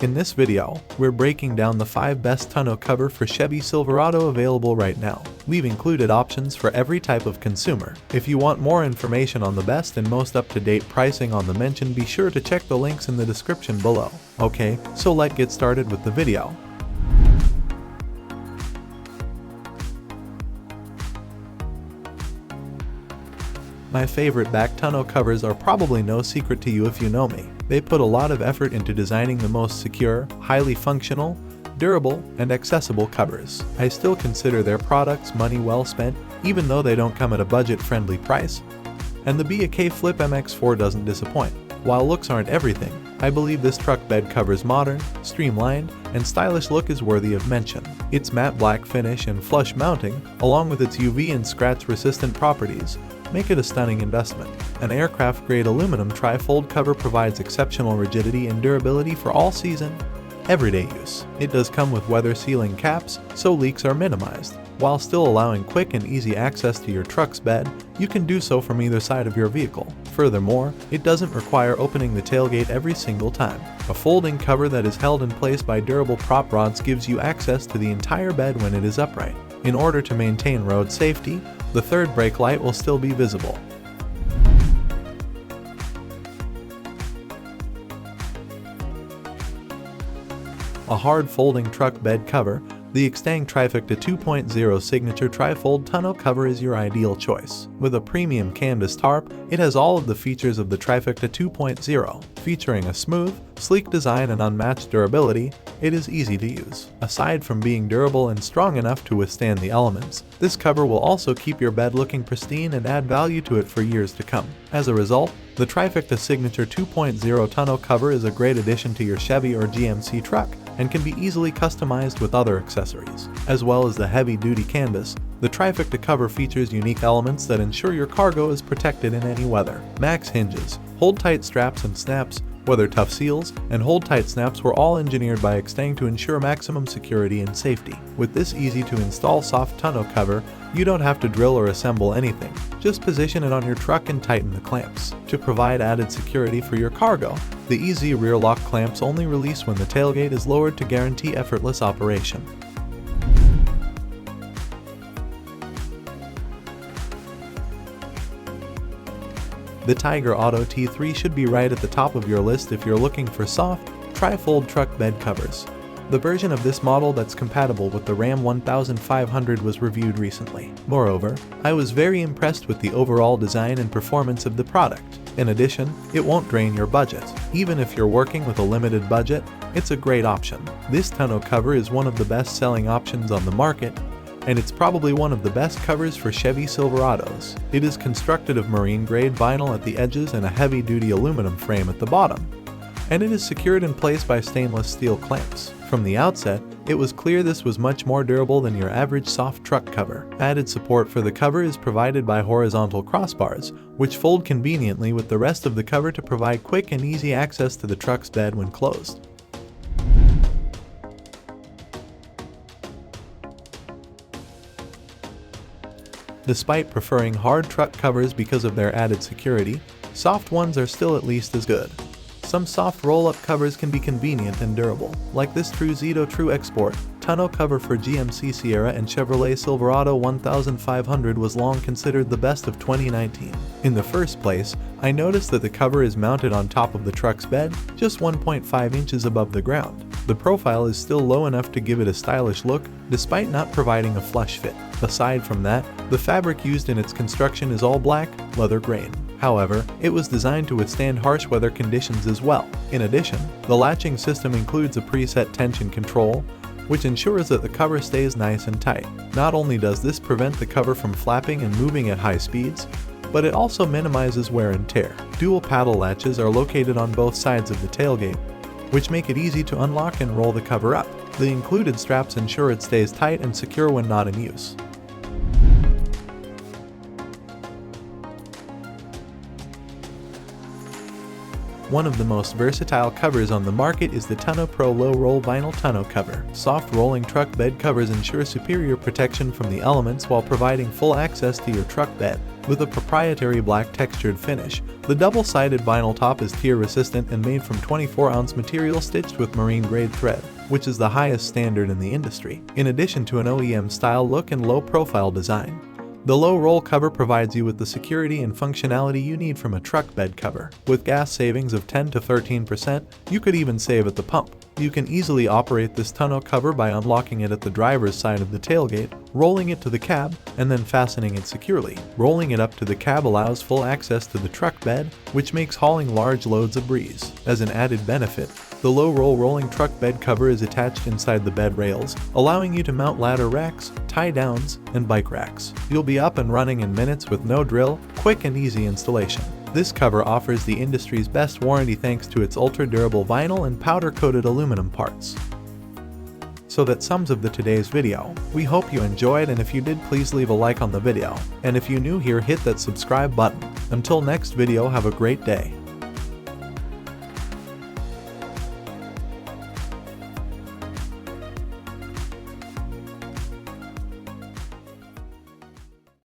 In this video, we're breaking down the 5 best tonneau cover for Chevy Silverado available right now. We've included options for every type of consumer. If you want more information on the best and most up-to-date pricing on the mention, be sure to check the links in the description below. Okay, so let's get started with the video. My favorite back tonneau covers are probably no secret to you if you know me. They put a lot of effort into designing the most secure, highly functional, durable, and accessible covers. I still consider their products money well spent, even though they don't come at a budget-friendly price. And the BAKFlip MX4 doesn't disappoint. While looks aren't everything, I believe this truck bed cover's modern, streamlined, and stylish look is worthy of mention. Its matte black finish and flush mounting, along with its UV and scratch-resistant properties, make it a stunning investment. An aircraft-grade aluminum tri-fold cover provides exceptional rigidity and durability for all-season, everyday use. It does come with weather-sealing caps, so leaks are minimized. While still allowing quick and easy access to your truck's bed, you can do so from either side of your vehicle. Furthermore, it doesn't require opening the tailgate every single time. A folding cover that is held in place by durable prop rods gives you access to the entire bed when it is upright. In order to maintain road safety, the third brake light will still be visible. A hard folding truck bed cover, the Extang Trifecta 2.0 Signature Trifold Tonneau cover is your ideal choice. With a premium canvas tarp, it has all of the features of the Trifecta 2.0. Featuring a smooth, sleek design and unmatched durability, it is easy to use. Aside from being durable and strong enough to withstand the elements, this cover will also keep your bed looking pristine and add value to it for years to come. As a result, the Trifecta Signature 2.0 Tonneau cover is a great addition to your Chevy or GMC truck, and can be easily customized with other accessories. As well as the heavy-duty canvas, the Trifecta cover features unique elements that ensure your cargo is protected in any weather. Max hinges, hold-tight straps and snaps, weather-tough seals, and hold-tight snaps were all engineered by Extang to ensure maximum security and safety. With this easy-to-install soft tonneau cover, you don't have to drill or assemble anything. Just position it on your truck and tighten the clamps. To provide added security for your cargo, the easy rear lock clamps only release when the tailgate is lowered to guarantee effortless operation. The Tyger Auto T3 should be right at the top of your list if you're looking for soft, tri-fold truck bed covers. The version of this model that's compatible with the Ram 1500 was reviewed recently. Moreover, I was very impressed with the overall design and performance of the product. In addition, it won't drain your budget. Even if you're working with a limited budget, it's a great option. This tonneau cover is one of the best-selling options on the market, and it's probably one of the best covers for Chevy Silverados. It is constructed of marine-grade vinyl at the edges and a heavy-duty aluminum frame at the bottom, and it is secured in place by stainless steel clamps. From the outset, it was clear this was much more durable than your average soft truck cover. Added support for the cover is provided by horizontal crossbars, which fold conveniently with the rest of the cover to provide quick and easy access to the truck's bed when closed. Despite preferring hard truck covers because of their added security, soft ones are still at least as good. Some soft roll-up covers can be convenient and durable, like this TruXedo TruXport tonneau cover for GMC Sierra and Chevrolet Silverado 1500 was long considered the best of 2019. In the first place, I noticed that the cover is mounted on top of the truck's bed, just 1.5 inches above the ground. The profile is still low enough to give it a stylish look, despite not providing a flush fit. Aside from that, the fabric used in its construction is all black, leather grain. However, it was designed to withstand harsh weather conditions as well. In addition, the latching system includes a preset tension control, which ensures that the cover stays nice and tight. Not only does this prevent the cover from flapping and moving at high speeds, but it also minimizes wear and tear. Dual paddle latches are located on both sides of the tailgate, which make it easy to unlock and roll the cover up. The included straps ensure it stays tight and secure when not in use. One of the most versatile covers on the market is the Tonno Pro Low Roll Vinyl Tonneau cover. Soft rolling truck bed covers ensure superior protection from the elements while providing full access to your truck bed. With a proprietary black textured finish, the double-sided vinyl top is tear-resistant and made from 24-ounce material stitched with marine-grade thread, which is the highest standard in the industry, in addition to an OEM-style look and low-profile design. The low-roll cover provides you with the security and functionality you need from a truck bed cover. With gas savings of 10 to 13%, you could even save at the pump. You can easily operate this tonneau cover by unlocking it at the driver's side of the tailgate, rolling it to the cab, and then fastening it securely. Rolling it up to the cab allows full access to the truck bed, which makes hauling large loads a breeze. As an added benefit, the low-roll rolling truck bed cover is attached inside the bed rails, allowing you to mount ladder racks, tie-downs, and bike racks. You'll be up and running in minutes with no drill, quick and easy installation. This cover offers the industry's best warranty thanks to its ultra-durable vinyl and powder-coated aluminum parts. So that sums up today's video. We hope you enjoyed, and if you did, please leave a like on the video. And if you're new here, hit that subscribe button. Until next video, have a great day.